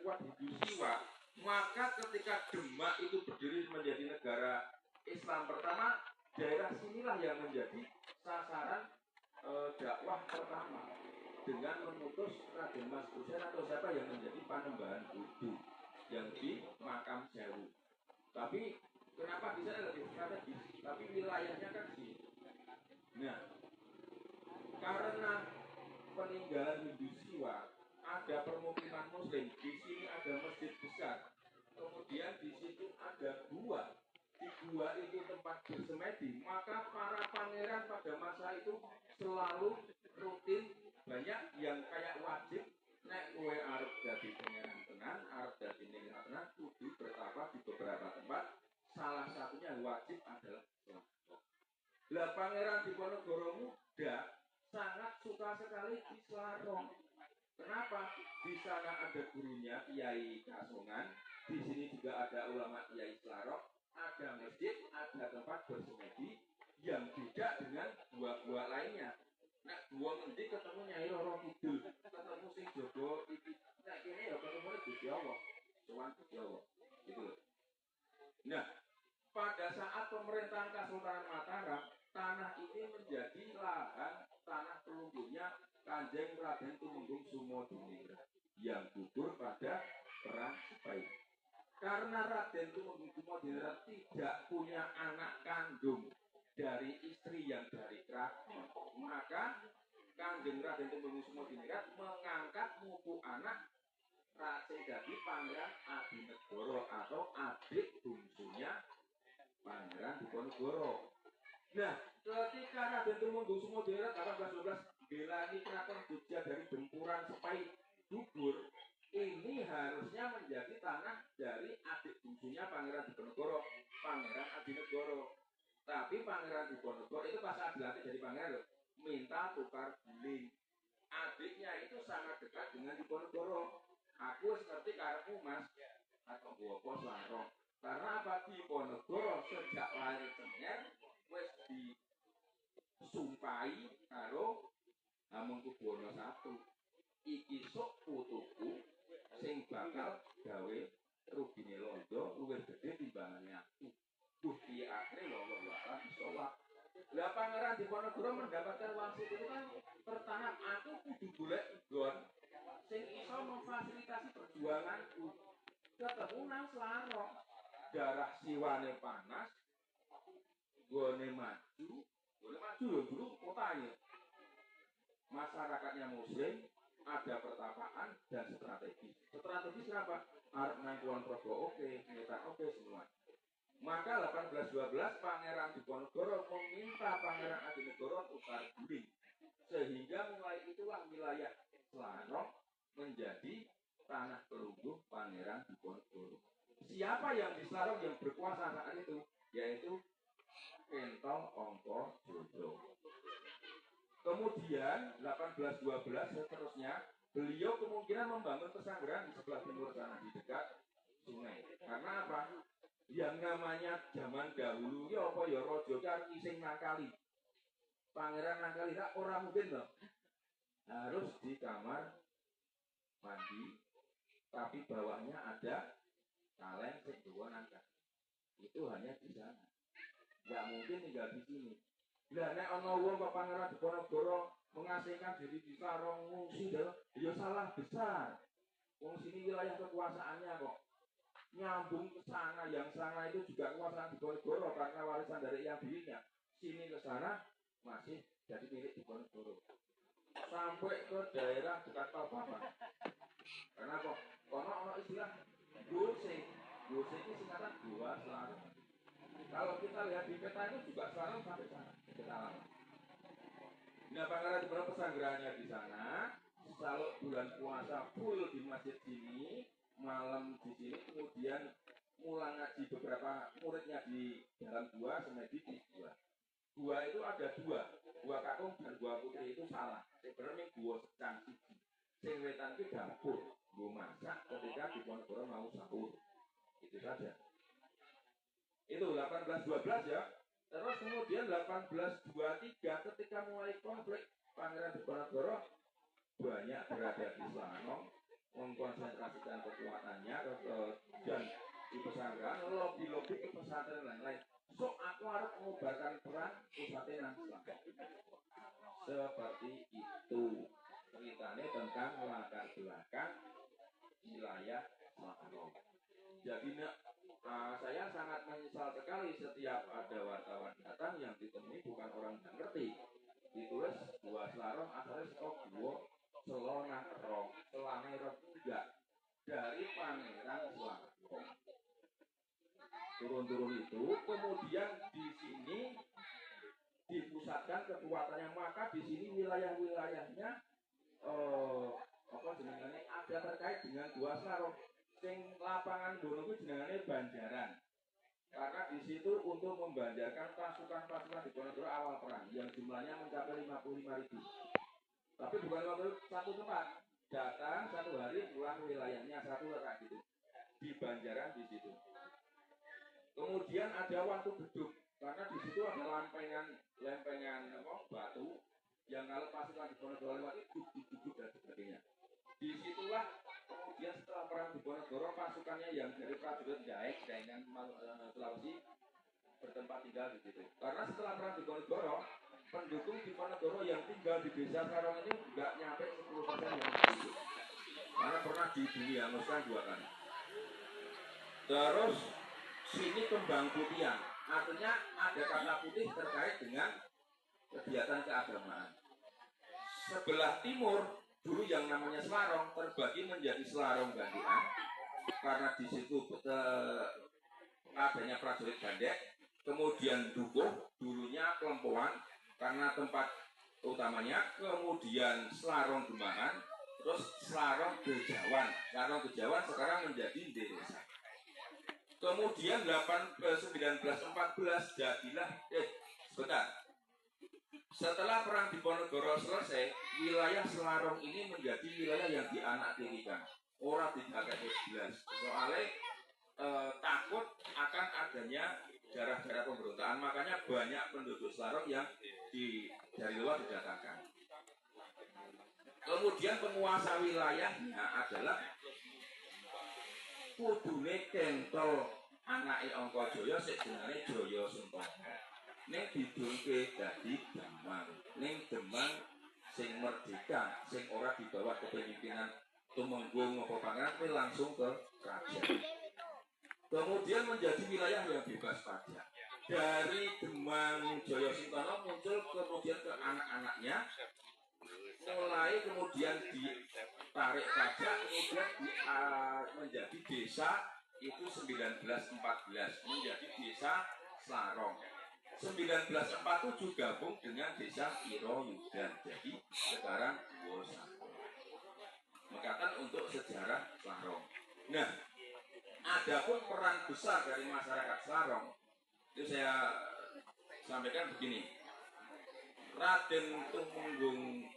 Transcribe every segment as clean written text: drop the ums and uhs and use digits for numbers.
kuat Hindu Siwa, maka ketika Demak itu berdiri menjadi negara Islam pertama, daerah sinilah yang menjadi sasaran dakwah pertama dengan memutus Raden Mas Husain atau siapa yang menjadi panembahan Buddha yang di Makam Sewu. Tapi kenapa bisa lebih strategis? Tapi wilayahnya kan sini. Nah, karena peninggalan Hindu Siwa, ada permukiman Muslim, di sini ada masjid besar, kemudian di situ ada gua. Di gua itu tempat bersemedi, maka para pangeran pada masa itu selalu rutin banyak yang kayak wajib nek kowe arep dadi pangeran tenan, arep dadi pangeran tenan kudu bertapa di beberapa tempat. Salah satunya wajib adalah Slarong. Lah pangeran Diponegoro Muda sangat suka sekali di Slarong. Kenapa? Di sana ada gurunya Kiai Kasongan, di sini juga ada ulama Kiai Slarong, ada masjid, ada tempat bersemedi yang beda dengan gua-gua lainnya. Nah, gua nanti ketemu Nyai Roro Kidul, ketemu sing Jogo iki. Nah, kene ya ketemu Gusti Allah. Sowan Gusti Allah. Gitu loh. Nah, pada saat pemerintahan Kesultanan Mataram, tanah ini menjadi lahan tanah pelunggunya Kanjeng Raden Tumenggung Sumodiningrat yang gugur pada perang Sipahi. Karena Raden Tumenggung Sumodiningrat tidak punya anak kandung dari istri yang dari keraton, maka Kanjeng Raden Tumenggung Sumodiningrat mengangkat mupu anak Rase jadi Pangeran Adinegoro atau adik bungsunya Pangeran Diponegoro. Nah, ketika Raden Tumenggung Sumodiningrat 1812 belani keraton Jogja dari gempuran Sipahi gugur, ini harusnya menjadi tanah dari adik bungsunya Pangeran Diponegoro, Pangeran Adinegoro. Tapi Pangeran Diponegoro itu pas dilantik jadi pangeran minta tukar guling. Adiknya itu sangat dekat dengan Diponegoro. Aku seperti karepmu Mas, atau gua pos Slarong. Karena apa? Diponegoro sejak lahir Cenger wis disumpahi karo Hamengkubuwana I. Iki sok putuku sing bakal gawe rugine londo luwih gede timbangane aku. Bukti akhirnya Allah Ta'ala disolak. Lah Pangeran Diponegoro mendapatkan wangsit itu kan pertama aku kudu golek nggon sing iso memfasilitasi perjuanganku. Ketemu nang Slarong, darah siwane panas, gone maju ya dulu kotanya. Masyarakatnya Muslim, ada pertapaan dan strategis. Strategis apa? Arep nang Kulon Progo oke, ngetan oke semua. Maka 1812 Pangeran Diponegoro meminta Pangeran Adinegoro tukar guling. Sehingga mulai itulah wilayah Slarong menjadi tanah pelungguh Pangeran Diponegoro. Siapa yang di Slarong yang berkuasa saat itu? Yaitu Kentong Ongko Jojo. Kemudian 1812 seterusnya beliau kemungkinan membangun pesanggeran di sebelah timur sana di dekat sungai. Karena apa? Yang namanya zaman dahulu ya apa ya raja kan sing nakali. Pangeran nakali tak orang mungkin loh. Harus di kamar mandi tapi bawahnya ada kaleng sing duwe nangka. Itu hanya di sana. Enggak mungkin tinggal di sini. Lah nek ana wong kok Pangeran Diponegoro mengasingkan diri di Slarong ngungsi ya salah besar. Wong sini wilayah kekuasaannya kok. Nyambung ke sana, yang sana itu juga kekuasaan Diponegoro karena warisan dari yang dirinya. Sini ke sana masih jadi milik Diponegoro. Sampai ke daerah dekat Pababan. Karena kok kono ono istilah Gose. Gose itu singkatan Goa Slarong. Kalau kita lihat di peta itu juga Slarong sampai sana. Kita lama. Nah, Pangeran Diponegoro pesanggerannya di sana. Kalau bulan puasa full di masjid sini, malam di sini, kemudian mulang ngaji beberapa muridnya di dalam gua, semedi di gua. Gua itu ada dua, gua kakung dan gua putri itu salah. Sebenarnya gua secang siji. Sing wetan itu dapur, gua masak ketika Diponegoro mau sahur. Itu saja. Itu 1812 ya. Terus kemudian 1823 ketika mulai konflik Pangeran Diponegoro banyak berada di Slarong, mengkonsentrasikan kekuatan menyebarkan lobby-lobby ke pesantren lain-lain. So aku harus mengubarkan perang pusatnya nanti. Seperti itu ceritanya tentang latar belakang wilayah Selatan. Jadi saya sangat menyesal sekali setiap ada wartawan datang yang ditemui bukan orang yang ngerti. Ditulis dua selarong asalnya stok dua selona rong selana rong enggak dari Pangeran Selangor. Turun-turun itu kemudian di sini dipusatkan kekuatannya, maka di sini wilayah-wilayahnya apa jenengane ada terkait dengan dua selarong. Sing lapangan Dono itu jenengane Banjaran. Karena di situ untuk membanjarkan pasukan-pasukan di Ponorogo awal perang yang jumlahnya mencapai 55.000. Tapi bukan waktu satu tempat, datang satu hari pulang wilayahnya satu letak gitu. Di Banjaran di situ. Kemudian ada waktu beduk karena di situ ada lempengan batu yang kalau pasukan di Ponorogo lewat itu duduk dan sebagainya. Disitulah kemudian setelah perang di Ponorogo pasukannya yang dari prajurit Jaek dengan Sulawesi bertempat tinggal di situ. Karena setelah perang di Ponorogo, pendukung di Ponorogo yang tinggal di desa Sarong ini nggak nyampe 10% yang itu. Karena pernah dihanguskan 2 kali. Terus sini kembang putihan, artinya ada kata putih terkait dengan kegiatan keagamaan. Sebelah timur dulu yang namanya Selarong terbagi menjadi Selarong Gandian karena di situ adanya prajurit Gandek, kemudian Dukuh dulunya Kelempoan karena tempat utamanya, kemudian Selarong Gembangan, terus Selarong Gejawan. Selarong Gejawan sekarang menjadi desa. Kemudian 1914 jadilah sebentar. Setelah perang di Ponorogo selesai, wilayah Selarong ini menjadi wilayah yang dianaktirikan. Orang tidak jelas. Soalnya takut akan adanya darah-darah pemberontakan, makanya banyak penduduk Selarong yang dari luar didatangkan. Kemudian penguasa wilayahnya adalah kudune Kentol anake Angkajaya sing jenenge Jaya Suntana. Ning didulke dadi Demang. Ning Demang sing merdeka, sing ora di bawah kepemimpinan Tumenggung apa Pangeran langsung ke kerajaan. Kemudian menjadi wilayah yang bebas pajak. Dari Demang Jaya Suntana muncul kemudian ke anak-anaknya, mulai kemudian ditarik pajak, kemudian menjadi desa itu 1914 menjadi desa Selarong. 1947 gabung dengan desa Iroyudan, jadi sekarang Wonosalam. Mengatakan untuk sejarah Selarong. Nah, adapun peran besar dari masyarakat Selarong itu saya sampaikan begini. Raden Tumenggung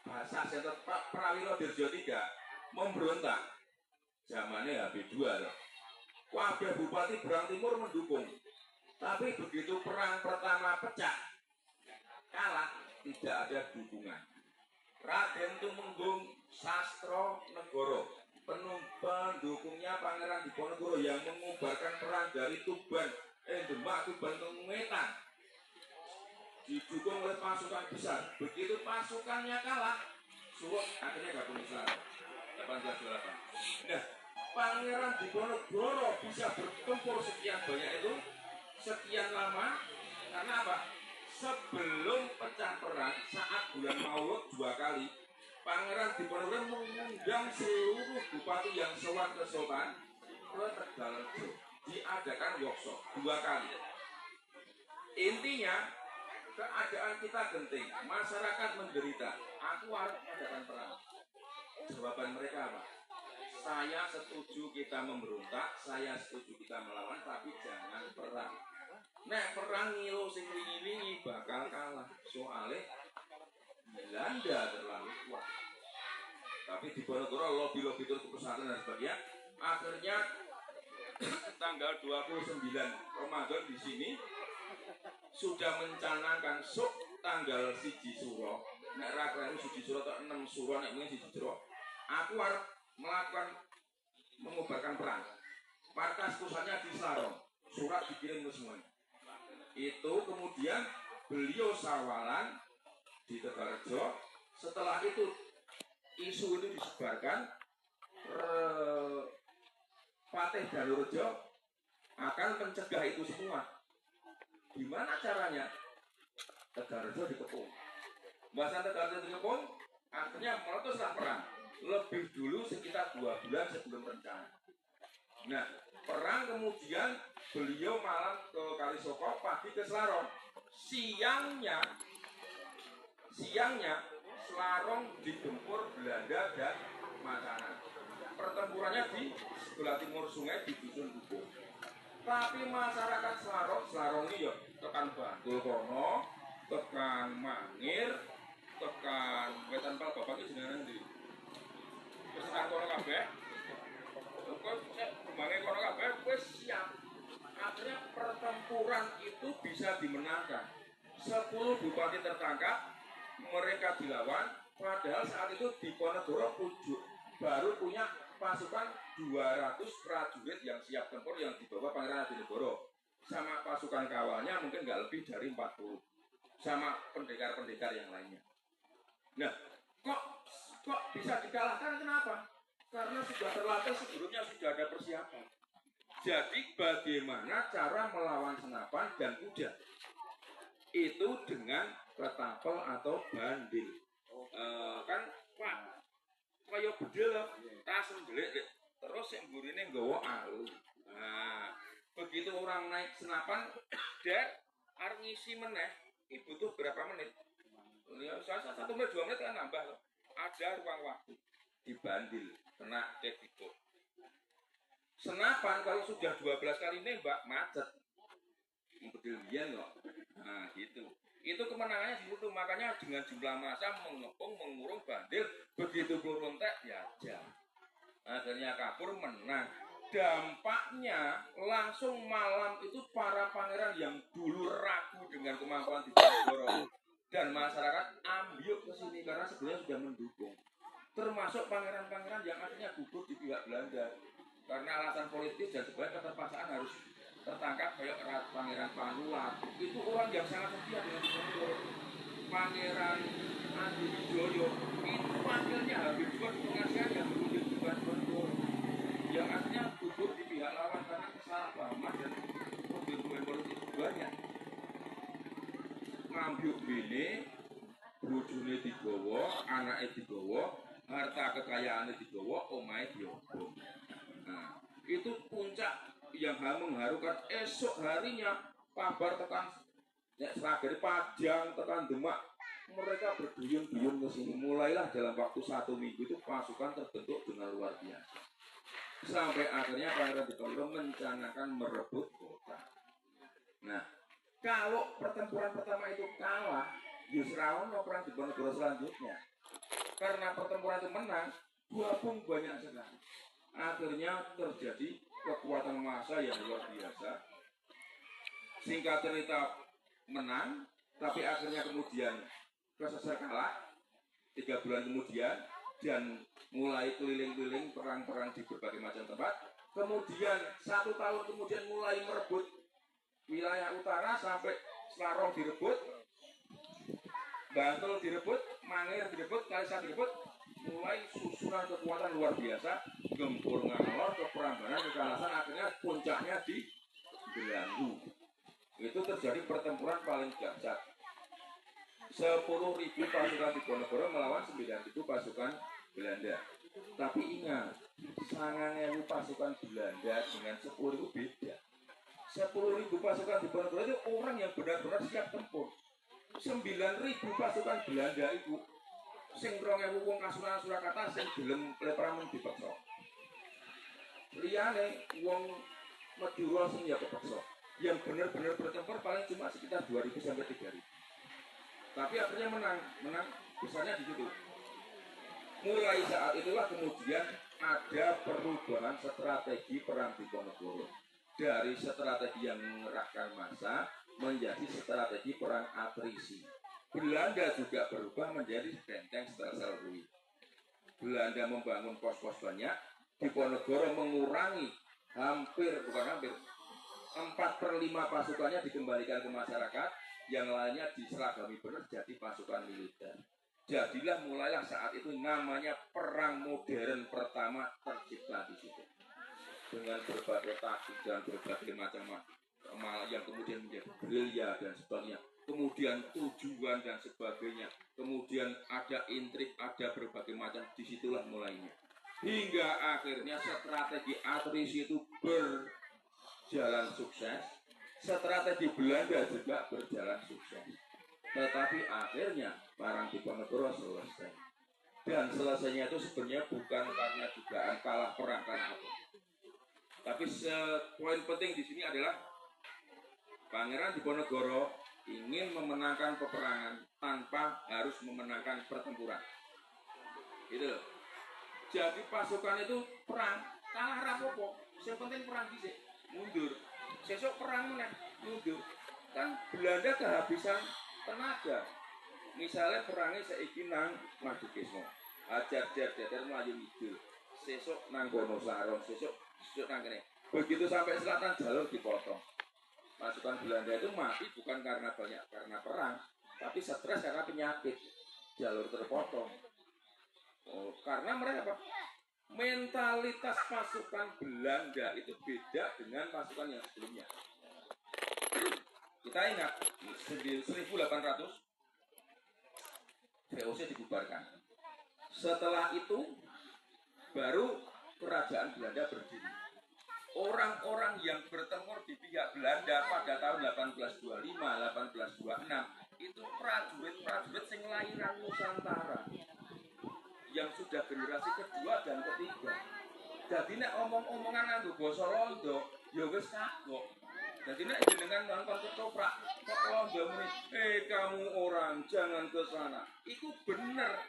bahasa Sentot Prawiro Dirjo III memberontak zamannya HB2 loh. Kabeh Bupati Berang Timur mendukung. Tapi begitu perang pertama pecah, kalah, tidak ada dukungan. Raden Tumenggung Sastro Negoro, pendukungnya Pangeran Diponegoro yang mengubarkan perang dari Tuban, Demak, Tuban ke Wetan, didukung oleh pasukan besar. Begitu pasukannya kalah, Suwok akhirnya gabung Islam 1828. Nah, Pangeran Diponegoro bisa bertempur sekian banyak itu, sekian lama, karena apa? Sebelum pecah perang, saat bulan Maulud 2 kali, Pangeran Diponegoro mengundang seluruh bupati yang sowan ke Sultan ke Tegalrejo, diadakan workshop 2 kali. Intinya, keadaan kita genting, masyarakat menderita, aku harus mengadakan perang. Jawaban mereka apa? Saya setuju kita memberontak, saya setuju kita melawan, tapi jangan perang. Nek perang ngilu sing wingi-wingi bakal kalah, soalnya Belanda terlalu kuat. Tapi di Ponorogo lobby-lobby terus pesantren dan sebagainya. Akhirnya tanggal 29 Ramadan di sini sudah mencanangkan tanggal 1 Suro. Nek ra kleru 1 Suro atau 6 Suro nek mung 1 Suro. Aku harus melakukan mengobarkan perang. Markas pusatnya di Selarong. Surat dikirim ke semuanya. Itu kemudian beliau sawalan di Tegalrejo. Setelah itu isu itu disebarkan, Patih Danurejo akan mencegah itu semua. Gimana caranya? Tegalrejo dikepung. Bahasa Tegalrejo dikepung, akhirnya meletuslah perang. Lebih dulu sekitar 2 bulan sebelum rencana. Nah, perang kemudian beliau malam ke Kalisoko, pagi ke Selarong. Siangnya Selarong digempur Belanda dan Mataram. Pertempurannya di sebelah timur sungai di Dusun Dukuh. Tapi masyarakat Selarong ini ya tekan Bantul kono, tekan Mangir, tekan Wetan Pal Bapak iki jenenge ndi? Wis tekan kono kabeh. Kok kembangnya kono kabeh wis siap. Akhirnya pertempuran itu bisa dimenangkan. 10 bupati tertangkap, mereka dilawan. Padahal saat itu Diponegoro baru punya pasukan 200 prajurit yang siap tempur yang dibawa Pangeran Adinegoro. Sama pasukan kawalnya mungkin nggak lebih dari 40. Sama pendekar-pendekar yang lainnya. Nah, kok bisa dikalahkan? Kenapa? Karena sudah terlatih sebelumnya, sudah ada persiapan. Jadi bagaimana cara melawan senapan dan kuda? Itu dengan ketapel atau bandil. Kan Pak, kaya bedil loh, tas ndelik terus yang gurine nggawa alu. Nah, begitu orang naik senapan, dia arep ngisi meneh, butuh berapa menit? Ya, 1 menit 2 menit kan nambah loh. Ada ruang waktu. Dibandil, kena dekiko. Senapan kalau sudah 12 kali nembak macet. Bedil biyen loh. Nah, gitu. Itu kemenangannya di situ, makanya dengan jumlah massa mengepung, mengurung bandil, begitu belum entek ya aja. Akhirnya kabur, menang. Dampaknya langsung malam itu para pangeran yang dulu ragu dengan kemampuan Diponegoro dan masyarakat ambil ke sini karena sebenarnya sudah mendukung. Termasuk pangeran-pangeran yang akhirnya gugur di pihak Belanda karena alasan politis dan sebagainya, keterpaksaan harus tertangkap. Kayak Pangeran Panular itu orang yang sangat setia dengan Diponegoro. Pangeran Adi Wijoyo itu wakilnya habis juga di pengasihan yang berunding dengan Diponegoro, yang akhirnya gugur di pihak lawan karena kesalahpahaman dan problem politik banyak. Ngambyuk bini, bojone digawa, anake digawa, harta kekayaannya digawa, omahe diobong. Nah, itu puncak yang mengharukan. Esok harinya kabar tekan Sragen, Padang, tekan Demak, mereka berduyun-duyun ke sini. Mulailah dalam waktu 1 minggu itu pasukan terbentuk dengan luar biasa. Sampai akhirnya Pangeran Diponegoro merencanakan merebut kota. Nah, kalau pertempuran pertama itu kalah, justru perang Diponegoro selanjutnya. Karena pertempuran itu menang, gabung banyak sekali. Akhirnya terjadi kekuatan massa yang luar biasa. Singkat cerita menang, tapi akhirnya kemudian keseser kalah 3 bulan kemudian dan mulai keliling-keliling perang-perang di berbagai macam tempat. Kemudian 1 tahun kemudian mulai merebut wilayah utara sampai Selarong direbut, Bantul direbut, Mangir direbut, Kalisah direbut. Mulai susunan kekuatan luar biasa, gempur ngalor ke Prambanan, ke Kalasan, akhirnya puncaknya di Belanggu. Itu terjadi pertempuran paling dahsyat. 10.000 pasukan Diponegoro melawan 9.000 pasukan Belanda. Tapi ingat, 9.000 pasukan Belanda dengan 10.000 beda. 10.000 pasukan Diponegoro itu orang yang benar-benar siap tempur. 9.000 pasukan Belanda itu sing 2.000 wong Kasunanan Surakarta sing gelem lepramen dipeksa. Liyane wong Madura sing ya kepeksa. Yang benar-benar bertempur paling cuma sekitar 2.000 sampai 3.000. Tapi akhirnya menang besarnya di situ. Mulai saat itulah kemudian ada perubahan strategi perang Diponegoro. Dari strategi yang mengerahkan massa menjadi strategi perang atrisi. Belanda juga berubah menjadi benteng sel-sel ruin. Belanda membangun pos-pos banyak, Diponegoro mengurangi bukan hampir 4/5 pasukannya dikembalikan ke masyarakat, yang lainnya diseragami benar jadi pasukan militer. Jadilah mulailah saat itu namanya perang modern pertama tercipta di situ. Dengan berbagai taktik dan berbagai macam yang kemudian menjadi gerilya dan sebagainya. Kemudian tujuan dan sebagainya. Kemudian ada intrik, ada berbagai macam, disitulah mulainya. Hingga akhirnya strategi atrisi itu berjalan sukses. Strategi Belanda juga berjalan sukses. Tetapi akhirnya perang Diponegoro selesai. Dan selesainya itu sebenarnya bukan karena dugaan kalah perang karena apa. Tapi poin penting di sini adalah Pangeran Diponegoro ingin memenangkan peperangan tanpa harus memenangkan pertempuran. Gitu loh. Jadi pasukan itu perang, kalah rapopo. Yang penting perang dhisik, mundur. Sesuk perang meneh, mundur. Kan Belanda kehabisan tenaga. Misalnya perangnya saiki nang Madukismo. Ajar melayu ngidul. Sesuk nang Wonosarong, sesuk nang kene. Begitu sampai selatan jalur dipotong. Pasukan Belanda itu mati bukan karena perang, tapi stres karena penyakit. Jalur terpotong. Karena mereka apa? Mentalitas pasukan Belanda itu beda dengan pasukan yang sebelumnya. Kita ingat 1800 VOC dibubarkan. Setelah itu baru kerajaan Belanda berdiri. Orang-orang yang bertempur di pihak Belanda pada tahun 1825, 1826 itu prajurit-prajurit sing lairan Nusantara yang sudah generasi kedua dan ketiga. Jadi nek omong-omongan nganggo basa Londo, ya wis kagok. Jadi nek jenengan nonton ketoprak, kok Londo muni, kamu orang jangan ke sana." Itu bener.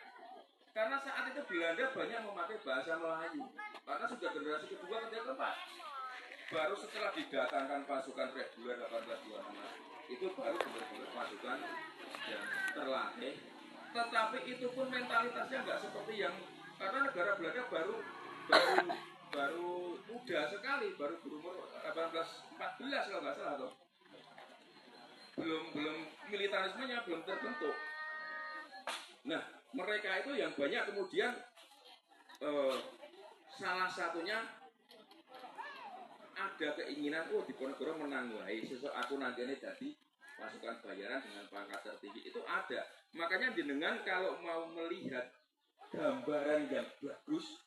Karena saat itu Belanda banyak memakai bahasa Melayu. Karena sudah generasi kedua ketiga keempat. Baru setelah didatangkan pasukan reguler 1825, itu baru benar-benar pasukan yang terlatih. Tetapi itu pun mentalitasnya nggak seperti yang, karena negara Belanda baru muda sekali, baru berumur 1814 kalau nggak salah tuh. Belum militarismenya belum terbentuk. Nah, mereka itu yang banyak kemudian salah satunya ada keinginan, Diponegoro menang wae, sesuk aku nantinya jadi pasukan bayaran dengan pangkat tertinggi, itu ada. Makanya jenengan kalau mau melihat gambaran yang bagus,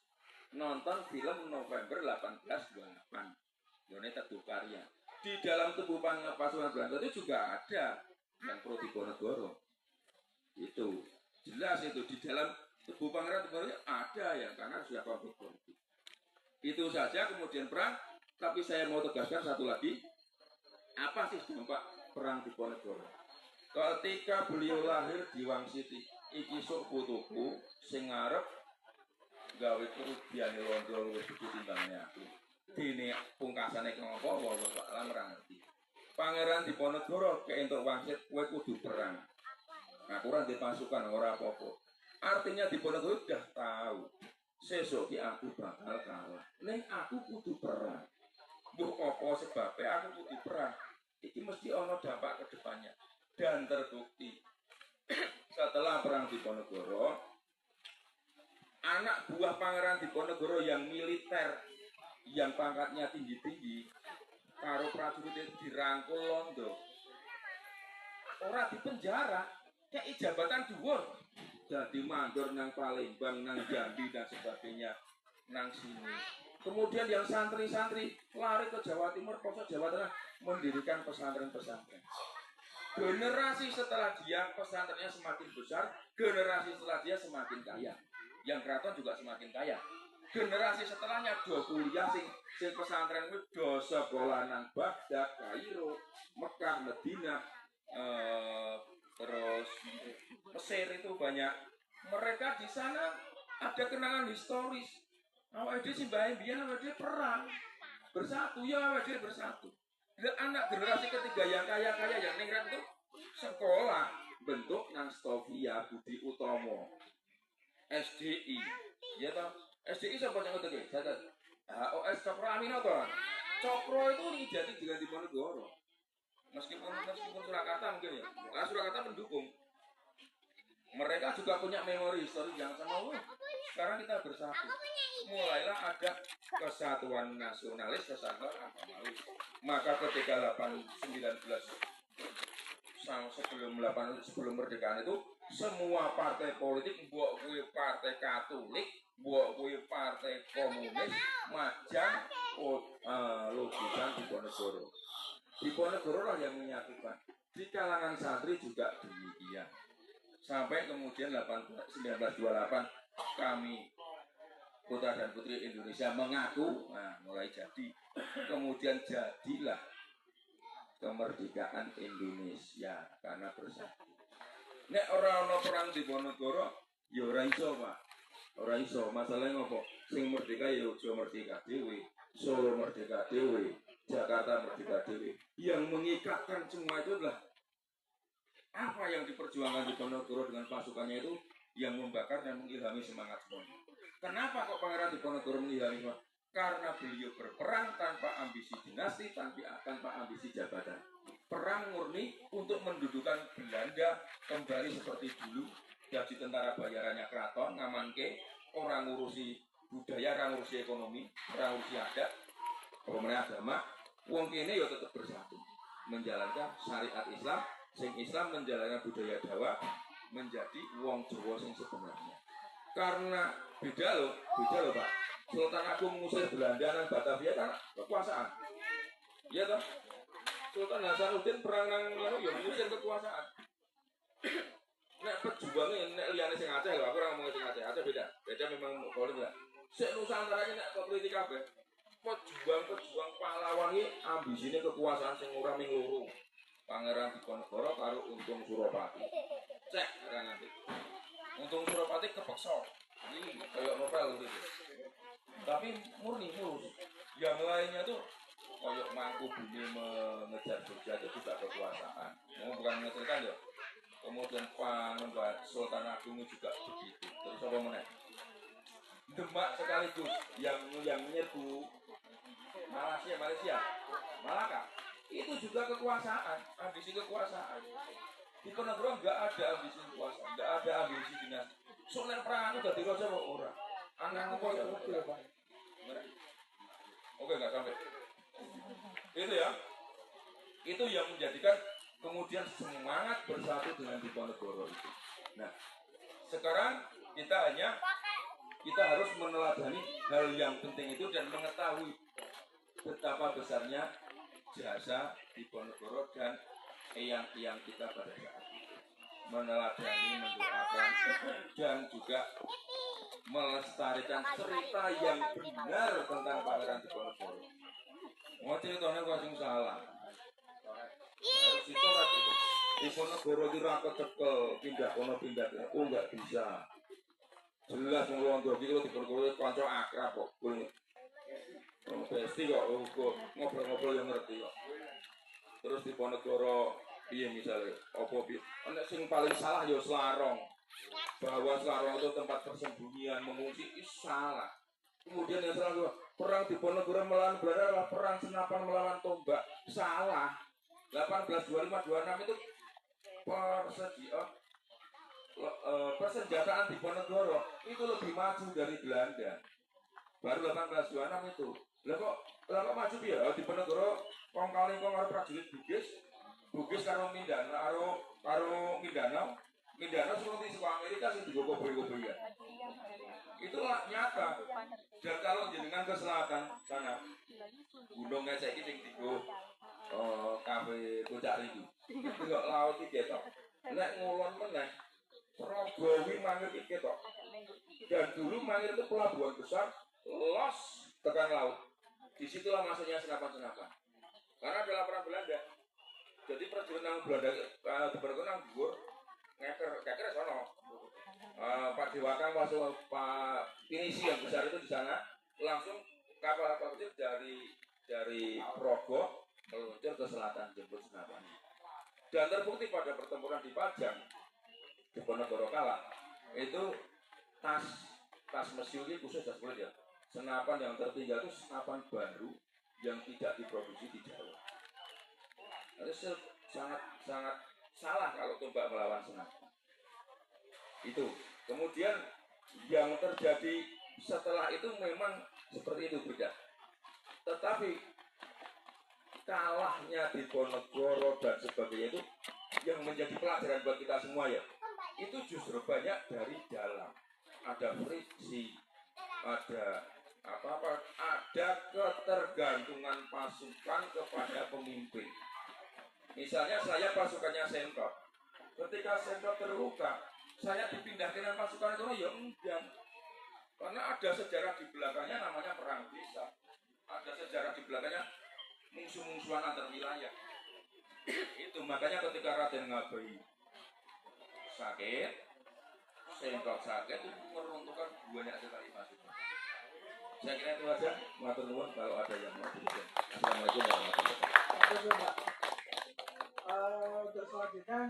nonton film November 1828, Yone Teguh Karya. Di dalam tubuh pasukan Belanda itu juga ada yang pro Diponegoro. Itu jelas, itu di dalam tubuh Pangeran Diponegoro ada ya, karena sudah konflik. Itu saja kemudian perang. Tapi saya mau tegaskan satu lagi, apa sih dampak perang Diponegoro? Ketika beliau lahir di Wangsiti, iki sok putuku sing ngarep gawe kerugian Londo luwih gedhe timbangane aku. Dene pungkasane kenapa wallahu a'lam ora ngerti. Pangeran Diponegoro keentuk wangsit, kowe kudu perang. Aku ora ndek pasukan ora apa-apa. Artinya Diponegoro sudah tahu sesuk ki aku bakal kalah. Ning aku kudu perang. Mbok apa sebabnya aku kudu perang? Iki mesti ono dampak ke depannya. Dan terbukti setelah perang Diponegoro, anak buah Pangeran Diponegoro yang militer, yang pangkatnya tinggi-tinggi, karo prajurit dirangkul Londo. Ora dipenjara, kayak jabatan dhuwur. Jadi mandor nang Palembang, nang Jambi dan sebagainya, nang sini. Kemudian yang santri-santri lari ke Jawa Timur, ke Jawa Tengah, mendirikan pesantren-pesantren. Generasi setelah dia pesantrennya semakin besar, generasi setelah dia semakin kaya. Yang keraton juga semakin kaya. Generasi setelahnya do kuliah sing pesantren itu do sekolah nang Baghdad, Kairo, Mekah, Medina, terus Mesir itu banyak. Mereka di sana ada kenangan historis. Awake dhewe simbahe biyen awake dhewe perang. Bersatu ya awake dhewe bersatu. Dan anak generasi ketiga yang kaya-kaya yang ningrat itu sekolah bentuk nang Stovia Budi Utomo. SDI. Ya toh, SDI siapa yang ngerti? Saya HOS Cokro Aminoto. Cokro itu identik dengan Diponegoro. Meskipun Surakarta mungkin ya. Karena Surakarta pendukung. Mereka juga punya memori histori yang sama. Sekarang kita bersatu. Mulailah ada kesatuan nasionalis, kesatuan agamalis. Maka ketika 19 sebelum merdekaan itu semua partai politik, mbok kuwi partai Katolik, mbok kuwi partai komunis, majang lukisan Diponegoro. Diponegoro lah yang menyatukan. Di kalangan santri juga demikian. Sampai kemudian 1928 kami putra dan putri Indonesia mengaku, mulai jadi. Kemudian jadilah kemerdekaan Indonesia karena bersatu. Nek ora ana perang Diponegoro, ya ora iso, Pak. Ora iso. Masalahnya ngopo? Sing merdeka ya aja merdeka dhewe, Solo merdeka dhewe, Jakarta merdeka dhewe. Yang mengikatkan semua itu adalah apa yang diperjuangkan Diponegoro dengan pasukannya itu yang membakar dan mengilhami semangat semuanya. Kenapa kok Pangeran Diponegoro mengilhami semangat? Karena beliau berperang tanpa ambisi dinasti, tanpa ambisi jabatan. Perang murni untuk mendudukan Belanda kembali seperti dulu. Jadi tentara bayarannya keraton, ngamanke, orang ngurusi budaya, orang ngurusi ekonomi, orang ngurusi adat, pemerintah agama. Wong kene ya tetap bersatu, menjalankan syariat Islam, sing Islam menjalankan budaya Jawa, menjadi wong Jawa sing sebenarnya. Karena beda loh Pak. Sultan Agung ngusir Belanda dan Batavia kan kekuasaan. Iya toh? Sultan Hasanuddin perang nang ya ngusir kekuasaan. Nek pejuangnya nek liyane sing Aceh lho, aku ora ngomong sing Aceh. Aceh beda. Beda memang politik lah. Sik Nusantara iki nek politik kabeh. Pejuang pahlawan iki ambisine kekuasaan sing ora ming loro. Pangeran Diponegoro karo Untung Suropati. Cek ora nanti. Untung Suropati kepeksa. Ini kayak novel gitu. Tapi murni mulus. Yang lainnya tuh kayak Mangku Bumi mengejar Jogja itu juga kekuasaan. Bukan mengecilkan ya. Kemudian Pak Sultan Agung juga begitu. Terus apa mana? Demak sekaligus yang menyerbu Malaysia, Malaka. Itu juga kekuasaan, ambisi kekuasaan. Di Diponegoro nggak ada ambisi kekuasaan, nggak ada ambisi dinasti. Soalnya perang itu dari raja orang. Anakku kok ya Pak. Oke, nggak sampai. Itu ya. Itu yang menjadikan kemudian semangat bersatu dengan Diponegoro itu. Nah, sekarang kita harus meneladani hal yang penting itu dan mengetahui betapa besarnya jasa Diponegoro dan eyang-eyang kita pada saat itu. Meneladani, mendoakan, dan juga melestarikan cerita yang benar tentang Pangeran Diponegoro. Mau ceritanya kok sing salah. Harus ditorat itu. Diponegoro itu rakyat cekel, pindah kono pindah. Oh nggak bisa. Jelas ngelondo gitu Diponegoro kanca akrab kok. Pasti kok ngobrol-ngobrol yang ngerti kok. Terus Diponegoro piye misalnya apa piye? Nek sing paling salah ya Selarong. Bahwa Selarong itu tempat persembunyian mengungsi itu salah. Kemudian yang salah perang Diponegoro melawan Belanda adalah perang senapan melawan tombak. Salah. 1825-26 itu persenjataan Diponegoro itu lebih maju dari Belanda. Baru 1826 itu. Lah kok maju ya Diponegoro kong kali karo prajurit Bugis karo Mindanao seperti sebuah Amerika sih digogo ya. Itulah nyata. Dan kalau jenengan ke selatan sana, gunung ngecek iki sing digo kafe Puncak Rindu. Itu kok laut iki ketok. Nek ngulon meneh Probowi Mangir iki ketok. Dan dulu Mangir itu pelabuhan besar los tekan laut. Disitulah masuknya senapan-senapan. Karena ada laporan Belanda. Jadi prajurit nang Belanda Diponegoro nang dhuwur ngeker sono. Pak Dewaka masuk Pak Pinisi yang besar itu di sana, langsung kapal-kapal kecil dari Progo meluncur ke selatan jemput senapan. Dan terbukti pada pertempuran di Pajang Diponegoro kalah. Itu tas tas mesiu ini khusus das kulit ya. Senapan yang tertinggal itu senapan baru yang tidak diproduksi di Jawa. Itu sangat salah kalau tombak melawan senapan. Itu. Kemudian yang terjadi setelah itu memang seperti itu beda. Tetapi kalahnya di Ponegoro dan sebagainya itu yang menjadi pelajaran buat kita semua ya. Itu justru banyak dari dalam. Ada friksi, ada ada ketergantungan pasukan kepada pemimpin. Misalnya saya pasukannya Semprot. Ketika Semprot terluka, saya dipindahkan dengan pasukan itu ya enggak. Karena ada sejarah di belakangnya namanya perang desa. Ada sejarah di belakangnya musuh-musuhan antar wilayah. Itu makanya ketika Raden Ngabei sakit, Semprot sakit itu meruntuhkan banyak sekali pasukan. Saya kira itu aja. Matur nuwun kalau ada yang mau diberikan. Assalamualaikum warahmatullahi wabarakatuh. Untuk selanjutnya